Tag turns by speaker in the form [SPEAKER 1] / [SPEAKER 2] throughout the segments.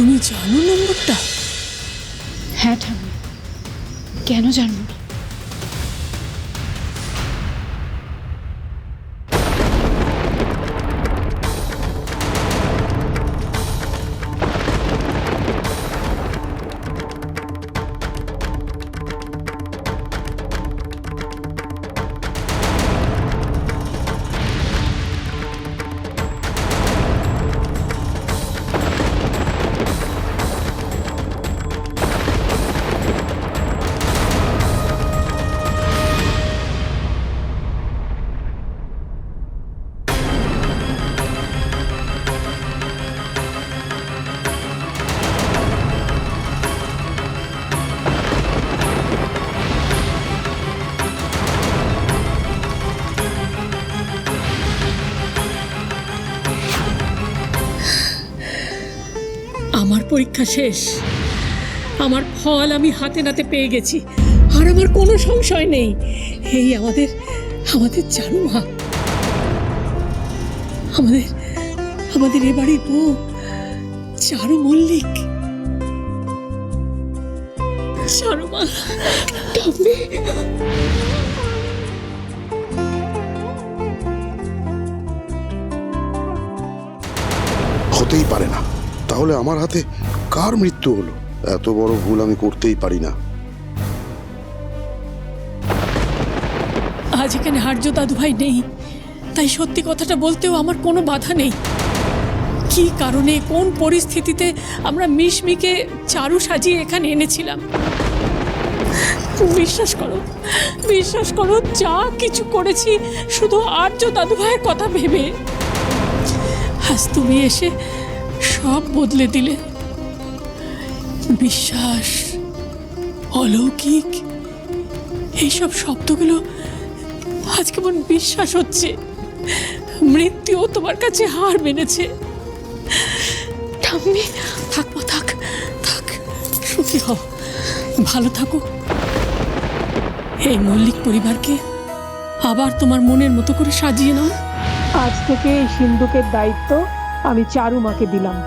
[SPEAKER 1] তুমি জানো নম্বরটা?
[SPEAKER 2] হ্যাঁ ঠাম্মি, কেন জানবো না?
[SPEAKER 1] আমার পরীক্ষা শেষ, আমার ফল আমি হাতে নাতে পেয়ে গেছি, আর আমার কোনো সংশয় নেই। এই আমাদের আমাদের চারুমা, আমাদের আমাদের এ বাড়ির বউ চারু মল্লিক। চারুমা, ঠাম্মি,
[SPEAKER 3] হতেই পারে না। তাহলে আমার হাতে কার মৃত্যু হলো? এত বড় ভুল আমি করতেই পারি না।
[SPEAKER 1] আজ এখানে হার্য দাদু ভাই নেই, তাই সত্যি কথাটা বলতেও আমার কোনো বাধা নেই। কি কারণে, কোন পরিস্থিতিতে আমরা মিশমিকে চারু সাজিয়ে এখানে এনেছিলাম। বিশ্বাস করো, বিশ্বাস করো, যা কিছু করেছি শুধু আর্য দাদু ভাইয়ের কথা ভেবে। আজ তুমি এসে সব বদলে দিলে। বিশ্বাস, অলৌকিক, এইসব শব্দগুলো আজ কেমন বিশ্বাস হচ্ছে। মৃত্যুও তোমার কাছে হার মেনেছে। ঠাম্মি, থাকবো, থাক থাক, সুখী হও, ভালো থাকো। এই মল্লিক পরিবারকে আবার তোমার মনের মতো করে সাজিয়ে নাও।
[SPEAKER 4] আজ থেকে এই সিন্ধুকের দায়িত্ব আমি চারুমাকে দিলাম।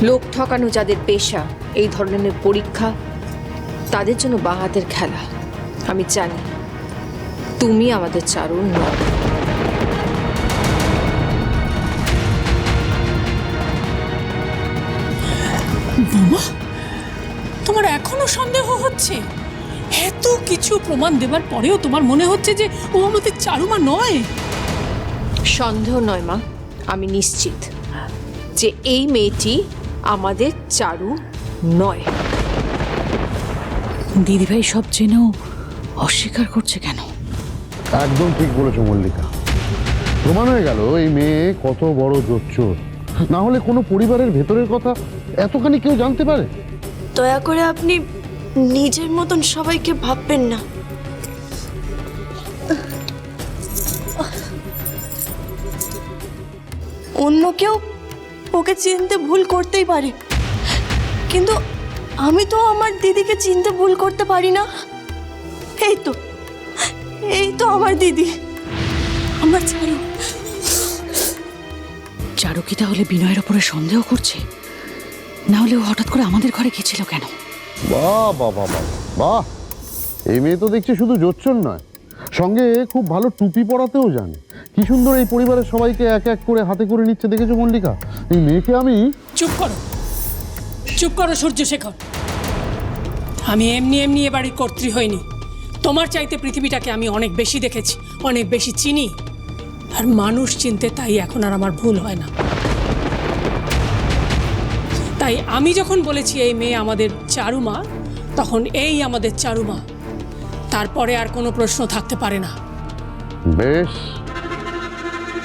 [SPEAKER 5] লোক ঠকানো যাদের পেশা, এই ধরনের পরীক্ষা তাদের জন্য বাঁ হাতের খেলা। আমি জানি তুমি আমাদের চারু নও।
[SPEAKER 1] বোমা, তোমার এখনো সন্দেহ হচ্ছে? এত কিছু প্রমাণ দেবার পরেও তোমার মনে হচ্ছে যে ও আমাদের চারুমা নয়?
[SPEAKER 5] সন্দেহ নয় মা, আমি নিশ্চিত যে এই মেয়েটি আমাদের চারু নয়।
[SPEAKER 2] দিদিভাই সব জেনেও অস্বীকার করছে কেন?
[SPEAKER 6] একদম ঠিক বলেছো মল্লিকা। প্রমাণ হয়ে গেল এই মেয়ে কত বড় জোচ্চোর। না হলে কোনো পরিবারের ভেতরের কথা এতখানি কেউ জানতে পারে?
[SPEAKER 7] দয়া করে আপনি নিজের মতন সবাইকে ভাববেন না। অন্য কেউ ওকে চিনতে ভুল করতেই পারে, কিন্তু আমি তো আমার দিদিকে চিনতে ভুল করতে পারি না। এই তো আমার দিদি, আমার চারু।
[SPEAKER 2] চারু কি তাহলে বিনয়ের ওপরে সন্দেহ করছে? না হলে ও হঠাৎ করে আমাদের ঘরে গেছিল কেন?
[SPEAKER 6] বাহ বাহ বাহ বাহ বাহ, এই মেয়ে তো দেখছি শুধু জোচ্চোর নয়, সঙ্গে খুব ভালো টুপি পরাতেও জানে। কি সুন্দর এই পরিবারের সবাইকে এক এক করে হাতে করে নিচ্ছে, দেখেছো মল্লিকা? এই মেয়েকে আমি...
[SPEAKER 1] চুপ করো, চুপ করো সূর্যশেখর। আমি এমনি এমনি এ বাড়ির কর্ত্রী হইনি। তোমার চাইতে পৃথিবীটাকে আমি অনেক বেশি দেখেছি, অনেক বেশি চিনি। আর মানুষ চিনতে তাই এখন আর আমার ভুল হয় না। তাই আমি যখন বলেছি এই মেয়ে আমাদের চারুমা, তখন এই আমাদের চারুমা, তারপরে আর কোনো প্রশ্ন থাকতে পারে না।
[SPEAKER 6] বেশ,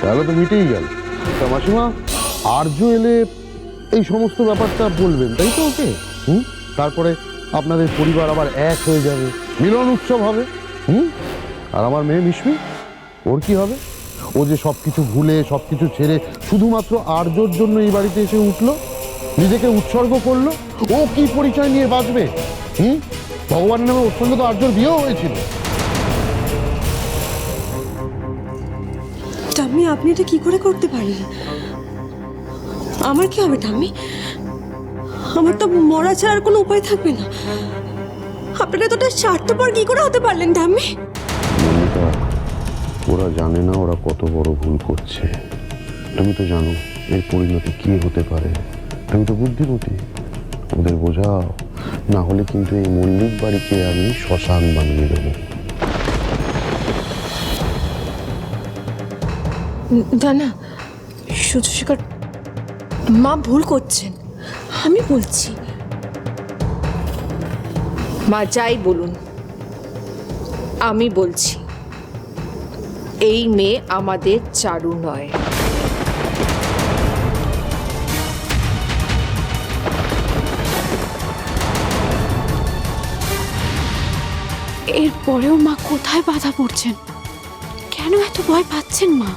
[SPEAKER 6] তাহলে তো মিটেই গেল। তা মাসিমা, আর্য এলে এই সমস্ত ব্যাপারটা বলবেন, তাই তো ওকে? তারপরে আপনাদের পরিবার আবার এক হয়ে যাবে, মিলন উৎসব হবে। আর আমার মেয়ে মিশমি, ওর কি হবে? ও যে সবকিছু ভুলে, সবকিছু ছেড়ে শুধুমাত্র আর্যর জন্য এই বাড়িতে এসে উঠলো, নিজেকে উৎসর্গ করলো, ও কি পরিচয় নিয়ে বাঁচবে? ভগবানের নামে ওর সঙ্গে তো আর্যর বিয়েও হয়েছিল।
[SPEAKER 7] ঠাম্মি আপনি এটা কি করে করতে পারেন? আমার কি হবে ঠাম্মি? আমার তো মরা ছাড়া আর কোনো উপায় থাকবে না। আপনারা তো স্বার্থপর কি করে হতে পারলেন ঠাম্মি?
[SPEAKER 3] মল্লিকা, ওরা জানে না ওরা কত বড় ভুল করছে। তুমি তো জানো এর পরিণতি কি হতে পারে। তুমি তো বুদ্ধিমতী, ওদের বোঝাও, না হলে কিন্তু এই মল্লিক বাড়িকে আমি শ্মশান বানিয়ে দেবো।
[SPEAKER 5] না না সূর্যশেখর, মা ভুল করছেন, আমি বলছি। মা যাই বলুন, আমি বলছি এই মেয়ে আমাদের চারু নয়।
[SPEAKER 2] এরপরেও মা কোথায় বাধা পড়ছেন? কেন এত ভয় পাচ্ছেন মা?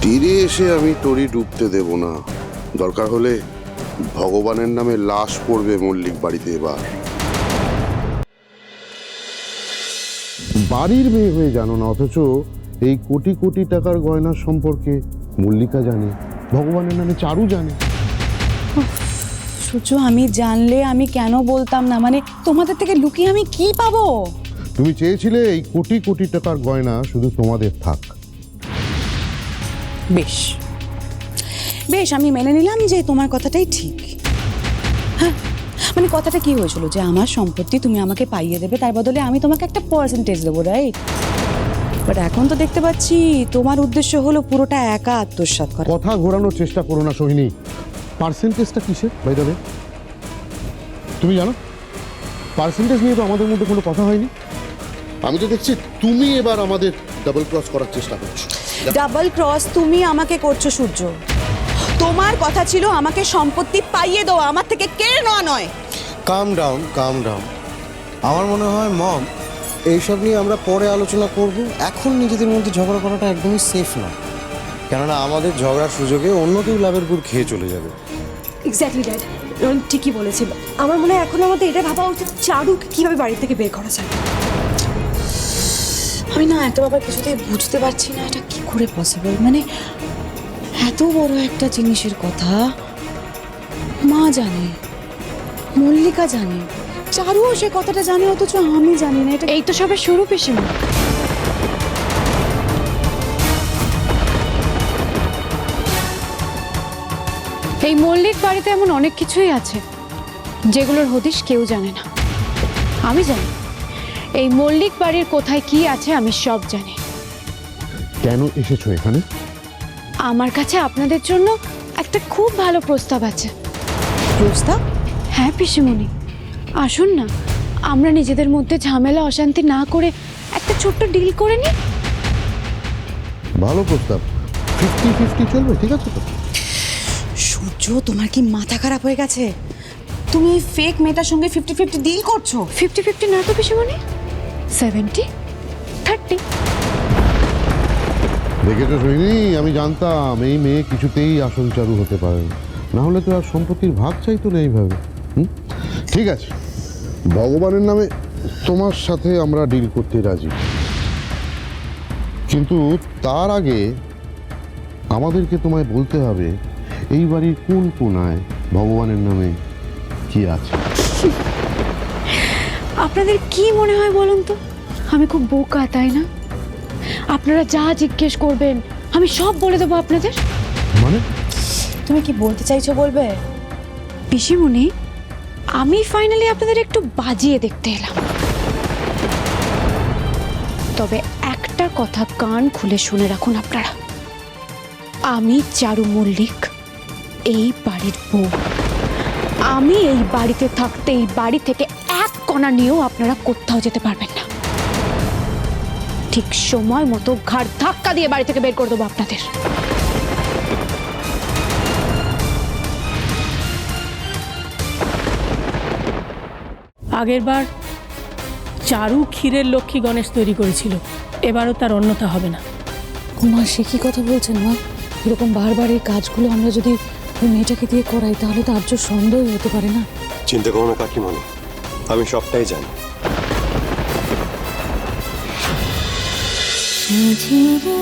[SPEAKER 3] তীরে এসে আমি তরি ডুবতে দেব না। দরকার হলে ভগবানের নামে লাশ পড়বে মল্লিক বাড়িতে এবার।
[SPEAKER 6] বাড়ির মেয়ে হয়ে জানো না, অথচ এই কোটি কোটি টাকার গয়নার সম্পর্কে মল্লিকা জানে, ভগবানের নামে চারু জানে।
[SPEAKER 2] সূর্য, আমি জানলে আমি কেন বলতাম না? মানে তোমাদের থেকে লুকিয়ে আমি কি পাবো?
[SPEAKER 6] তুমি চেয়েছিলে এই কোটি কোটি টাকার গয়না শুধু তোমাদের থাক।
[SPEAKER 2] বেশ বেশ, আমি মেনে নিলাম যে তোমার কথাটাই ঠিক। হ্যাঁ, মানে কথাটা কি হয়েছিল যে আমার সম্পত্তি তুমি আমাকে পাইয়ে দেবে, তার বদলে আমি তোমাকে একটা পার্সেন্টেজ দেবো, রাইট? বাট এখন তো দেখতে পাচ্ছি তোমার উদ্দেশ্য হলো পুরোটা একা আত্মসাৎ করা।
[SPEAKER 6] কথা ঘোরানোর চেষ্টা করো না সোহিনী। পার্সেন্টেজটা কিসের বাই দ্য ওয়ে? তুমি জানো পার্সেন্টেজ নিয়ে তো আমাদের মধ্যে কোনো কথা হয়নি। আমি তো দেখছি তুমি এবার আমাদের ডাবল ক্রস করার চেষ্টা করছো।
[SPEAKER 2] ডাবল ক্রস তুমি আমাকে করছো সূর্য। তোমার কথা ছিল আমাকে সম্পত্তি পাইয়ে দেওয়া, আমার থেকে কেড়ে নেওয়া নয়।
[SPEAKER 8] কাম ডাউন, কাম ডাউন। আমার মনে হয় মম, এইসব নিয়ে আমরা পরে আলোচনা করব। এখন নিজেদের মধ্যে ঝগড়া করাটা একদমই সেফ না, কেননা আমাদের ঝগড়ার সুযোগে অন্য কেউ লাভের গুড় খেয়ে চলে যাবে।
[SPEAKER 7] এক্স্যাক্টলি ড্যাড, রন ঠিকই বলেছিল। আমার মনে হয় এখন আমাদের এটা ভাবা উচিত চারুকে কিভাবে বাড়ি থেকে বের করা যায়।
[SPEAKER 2] আমি না একটা ব্যাপার কিছুতেই বুঝতে পারছি না, এটা কি করে পসিবল। মানে এত বড় একটা জিনিসের কথা মা জানে, মল্লিকা জানে, চারুও সে কথাটা জানে, অথচ আমি জানি না। এটা এই তো সবে শুরু পিসিমা।
[SPEAKER 9] এই মল্লিক বাড়িতে এমন অনেক কিছুই আছে যেগুলোর হদিশ কেউ জানে না। আমি জানি এই মল্লিক বাড়ির কোথায় কি আছে, আমি সব জানি।
[SPEAKER 6] কেন এসেছো এখানে?
[SPEAKER 9] আমার কাছে আপনাদের জন্য একটা খুব ভালো প্রস্তাব আছে।
[SPEAKER 2] প্রস্তাব?
[SPEAKER 9] হ্যাঁ পিসিমণি, আসুন না, আমরা নিজেদের মধ্যে ঝামেলা অশান্তি না করে একটা ছোট্ট ডিল করে নিই।
[SPEAKER 6] ভালো প্রস্তাব, 50-50 চলবে, ঠিক আছে তো?
[SPEAKER 2] সূর্য, তোমার কি মাথা খারাপ হয়ে গেছে? তুমি এই ফেক মেয়েটার সঙ্গে 50-50 ডিল করছো?
[SPEAKER 9] 50-50 না তো পিসিমণি, 70-30।
[SPEAKER 6] দেখেছো সোহিনী, আমি জানতাম এই মেয়ে কিছুতেই আসল চারু হতে পারে না, না হলে তো আর সম্পত্তির ভাগ চাইতো না এইভাবে। ঠিক আছে, ভগবানের নামে তোমার সাথে আমরা ডিল করতে রাজি, কিন্তু তার আগে আমাদেরকে তোমায় বলতে হবে এই বাড়ির কোন কোনায় ভগবানের নামে কি আছে।
[SPEAKER 9] আপনাদের কি মনে হয় বলুন তো? আমি খুব বোকা, তাই না? আপনারা যা জিজ্ঞেস করবেন আমি সব বলে দেবো আপনাদের।
[SPEAKER 6] মানে
[SPEAKER 2] তুমি কি বলতে চাইছো বলবে?
[SPEAKER 9] পিসিমণি, আমি ফাইনালি আপনাদের একটু বাজিয়ে দেখতে এলাম। তবে একটা কথা কান খুলে শুনে রাখুন আপনারা, আমি চারু মল্লিক, এই বাড়ির বউ। আমি এই বাড়িতে থাকতে এই বাড়ি থেকে এক কণা নিয়েও আপনারা কোথাও যেতে পারবেন না। ঠিক সময় মতো ঘাড় ধাক্কা দিয়ে বাড়ি থেকে বের করে দেবো আপনাদের।
[SPEAKER 1] আগেরবার চারু ক্ষীরের লক্ষ্মী গণেশ তৈরি করেছিল, এবারও তার অন্যথা হবে না।
[SPEAKER 2] মা, সে কি কথা বলছেন মা? এরকম বারবার এই কাজগুলো আমরা যদি ওই মেয়েটাকে দিয়ে করাই, তাহলে তো আর্য সন্দেহ হতে পারে না।
[SPEAKER 10] চিন্তা করো না কাকিমণি, আমি সবটাই জানি।
[SPEAKER 7] ঝিরে